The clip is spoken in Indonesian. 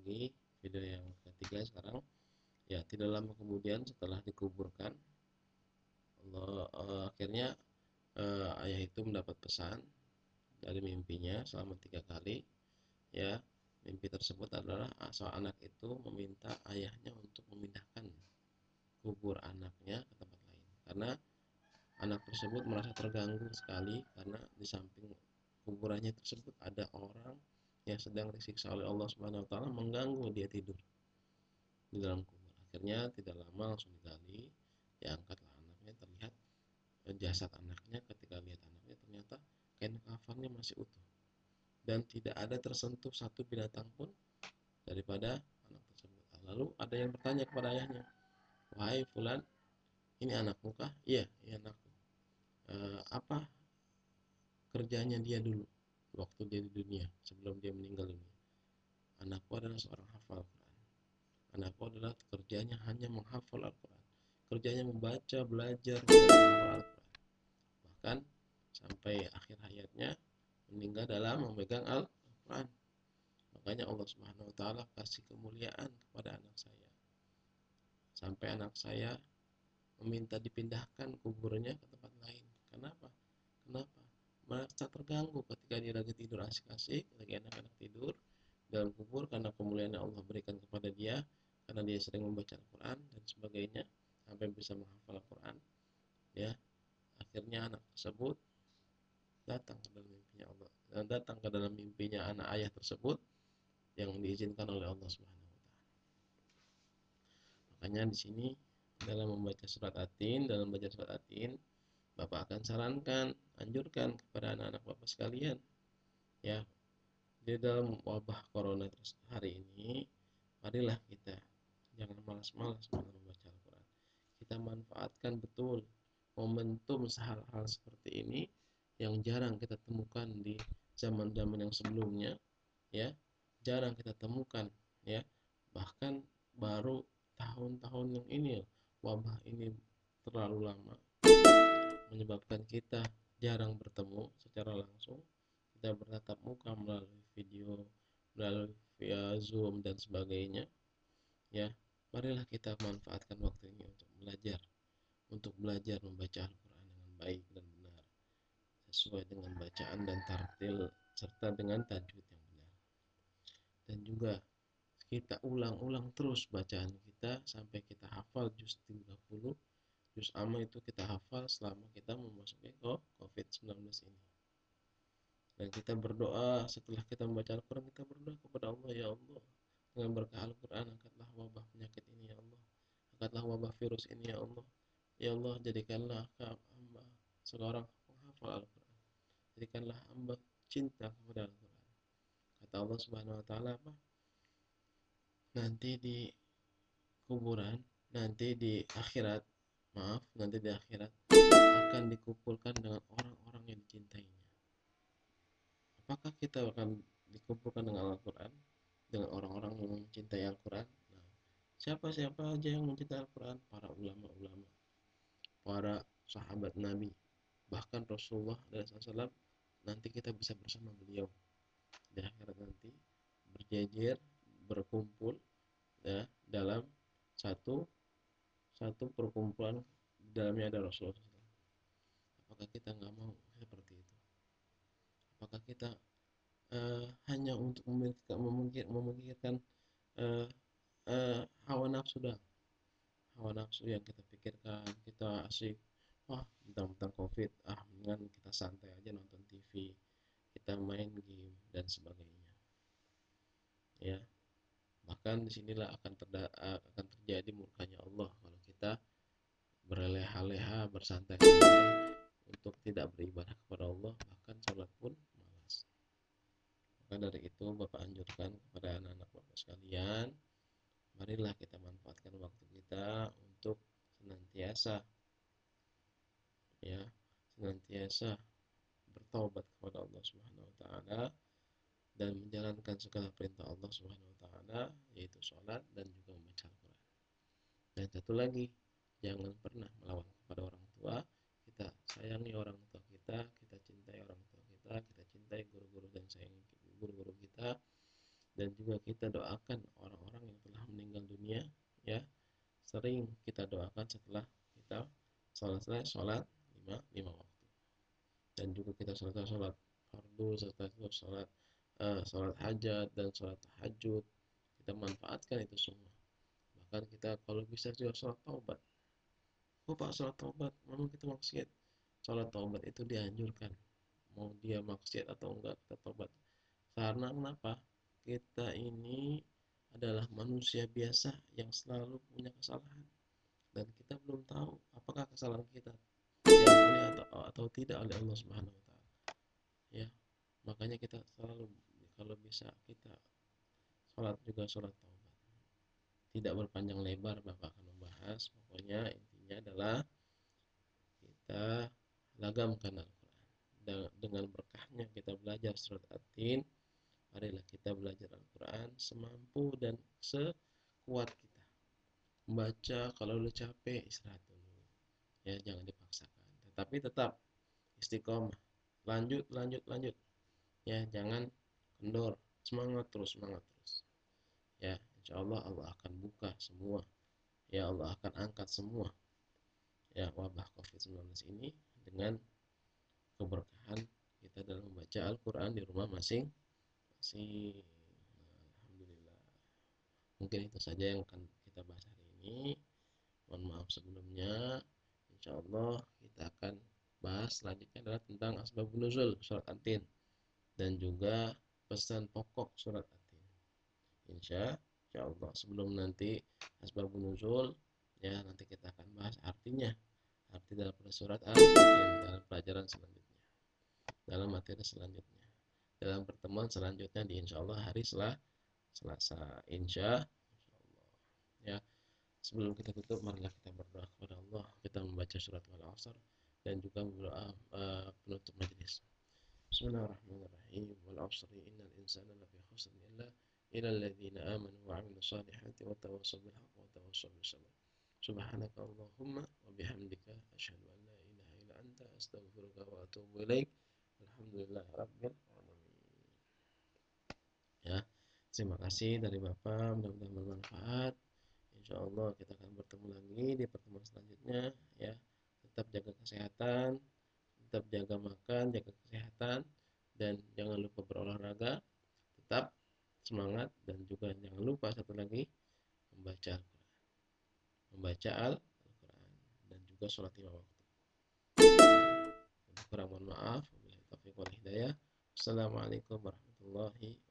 lagi video yang ketiga sekarang. Ya, tidak lama kemudian setelah dikuburkan, akhirnya ayah itu mendapat pesan dari mimpinya selama 3 kali. Ya, mimpi tersebut adalah asal anak itu meminta ayahnya untuk memindahkan kubur anaknya ke tempat lain, karena anak tersebut merasa terganggu sekali karena di samping kuburannya tersebut ada orang yang sedang disiksa oleh Allah Subhanahu wa taala, mengganggu dia tidur di dalam kubur. Akhirnya tidak lama langsung digali, diangkatlah anaknya, terlihat jasad anaknya. Ketika lihat anaknya, ternyata kain kafannya masih utuh dan tidak ada tersentuh satu binatang pun daripada anak tersebut. Lalu ada yang bertanya kepada ayahnya, "Wahai fulan, ini anakmu kah?" "Iya, ini anakku." Apa kerjanya dia dulu waktu dia di dunia, sebelum dia meninggal dunia?" "Anakku adalah seorang hafal Quran. Anakku adalah kerjanya hanya menghafal Al-Quran. Kerjanya membaca, belajar, dan menghafal Al-Quran. Bahkan sampai akhir hayatnya meninggal dalam memegang Al-Quran. Makanya Allah Subhanahu wa taala kasih kemuliaan kepada anak saya, sampai anak saya meminta dipindahkan kuburnya ke tempat lain. Kenapa? Kenapa? Merasa terganggu ketika dia lagi tidur asik-asik, lagi enak-enak tidur dalam kubur, karena kemuliaan yang Allah berikan kepada dia, karena dia sering membaca Al-Quran dan sebagainya, sampai bisa menghafal Al-Quran. Ya, akhirnya anak tersebut datang ke dalam mimpinya Allah, dan datang ke dalam mimpinya anak ayah tersebut yang diizinkan oleh Allah Subhanahu wa taala. Makanya di sini dalam membaca surat Atin, Bapak akan sarankan, anjurkan kepada anak-anak Bapak sekalian, ya, di dalam wabah corona hari ini, marilah kita jangan malas-malas membaca Al-Quran. Kita manfaatkan betul momentum hal-hal seperti ini yang jarang kita temukan di zaman-zaman yang sebelumnya, ya, jarang kita temukan, ya. Bahkan baru tahun-tahun yang ini wabah ini terlalu lama, menyebabkan kita jarang bertemu secara langsung. Kita bertatap muka melalui video, melalui via Zoom dan sebagainya. Ya, marilah kita manfaatkan waktu ini untuk belajar membaca Al-Quran dengan baik dan benar, sesuai dengan bacaan dan tartil serta dengan tajwid yang benar. Dan juga kita ulang-ulang terus bacaan kita sampai kita hafal juz 30. Juz amma itu kita hafal selama kita memasuki COVID-19 ini. Dan kita berdoa setelah kita membaca Al-Quran, kita berdoa kepada Allah, "Ya Allah, dengan berkah Al-Quran, angkatlah wabah penyakit ini ya Allah. Angkatlah wabah virus ini ya Allah. Ya Allah, jadikanlah hamba seorang penghafal Al-Quran. Jadikanlah hamba cinta kepada Al-Quran." Kata Allah Subhanahu wa taala apa? Nanti di kuburan, nanti di akhirat, nanti di akhirat akan dikumpulkan dengan orang-orang yang dicintainya. Apakah kita akan dikumpulkan dengan Al-Quran, dengan orang-orang yang mencintai Al-Quran? Nah, siapa-siapa aja yang mencintai Al-Quran? Para ulama-ulama, para sahabat Nabi, bahkan Rasulullah SAW. Nanti kita bisa bersama beliau di akhirat nanti, berjejer, berkumpul, ya, dalam satu satu perkumpulan, di dalamnya ada Rasulullah SAW. Apakah kita nggak mau seperti itu? Apakah kita hanya untuk memikirkan uh, hawa nafsu hawa nafsu yang kita pikirkan, kita asik, wah, tentang COVID, mendingan kita santai aja nonton TV, kita main game dan sebagainya, ya. Bahkan disinilah akan terjadi murkanya Allah kalau kita berleha-leha, bersantai-santai untuk tidak beribadah kepada Allah, bahkan sholat pun malas. Maka dari itu Bapak anjurkan kepada anak-anak Bapak sekalian, marilah kita manfaatkan waktu kita untuk senantiasa, ya, senantiasa bertaubat kepada Allah Subhanahu wa taala dan menjalankan segala perintah Allah Subhanahu wa taala, yaitu sholat dan juga membaca Al-Quran. Dan satu lagi, jangan pernah melawan kepada orang tua. Kita sayangi orang tua kita cintai orang tua kita cintai guru-guru dan sayangi guru-guru kita, dan juga kita doakan orang-orang yang telah meninggal dunia, ya. Sering kita doakan setelah kita selesai sholat lima waktu, dan juga kita selesai sholat fardu, serta sholat sholat hajat dan sholat tahajud. Kita manfaatkan itu semua. Bahkan kita kalau bisa juga sholat taubat. Oh Pak, sholat taubat, memang kita maksiat. Sholat taubat itu dianjurkan. Mau dia maksiat atau enggak, kita taubat. Karena kenapa? Kita ini adalah manusia biasa yang selalu punya kesalahan. Dan kita belum tahu apakah kesalahan kita diampuni atau tidak oleh Allah Subhanahu wa taala. Ya, makanya kita selalu kalau bisa kita sholat juga sholat taubat. Tidak berpanjang lebar Bapak akan membahas, pokoknya intinya adalah kita lagamkan Al-Quran. Dengan berkahnya kita belajar surat At-Tin, marilah kita belajar Al-Quran semampu dan sekuat kita. Membaca kalau lu capek istirahat dulu, ya jangan dipaksakan. Tetapi tetap istiqomah, lanjut, ya jangan kendor, semangat terus, ya insya Allah Allah akan buka semua, ya Allah akan angkat semua, ya wabah COVID-19 ini dengan keberkahan kita dalam membaca Al-Quran di rumah masing-masing. Alhamdulillah. Mungkin itu saja yang akan kita bahas hari ini. Mohon maaf sebelumnya. Insya Allah kita akan bahas selanjutnya adalah tentang asbabun nuzul surat At-Tin dan juga pesan pokok surat At-Tin. Insya Allah sebelum nanti asbabun nuzul, ya nanti kita akan bahas artinya, arti dalam surat At-Tin dalam pelajaran selanjutnya, dalam materi selanjutnya, dalam pertemuan selanjutnya di insya Allah hari Selasa, insya Allah. Ya, sebelum kita tutup, marilah kita berdoa kepada Allah. Kita membaca surat Al-Asr dan juga berdoa penutup majelis. Bismillahirrahmanirrahim. Wal 'asri innal insana lafi khusr illa alladziina aamanu wa 'amilus shalihati wa tawassaw bil haqqi wa tawassaw bis sabr. Subhanaka Allahumma wa bihamdika asyhadu an la ilaha illa anta astaghfiruka wa atubu ilaik. Alhamdulillahirabbil alamin. Ya, terima kasih dari Bapak, mudah-mudahan bermanfaat. Insya Allah kita akan bertemu lagi di pertemuan selanjutnya, ya. Tetap jaga kesehatan, tetap jaga makan, jaga kesehatan, dan jangan lupa berolahraga. Tetap semangat dan juga jangan lupa satu lagi membaca Al-Quran, Al-Quran dan juga sholat 5 waktu. Kurang mohon maaf. Wabillahi taufiq wal hidayah. Assalamualaikum warahmatullahi wabarakatuh.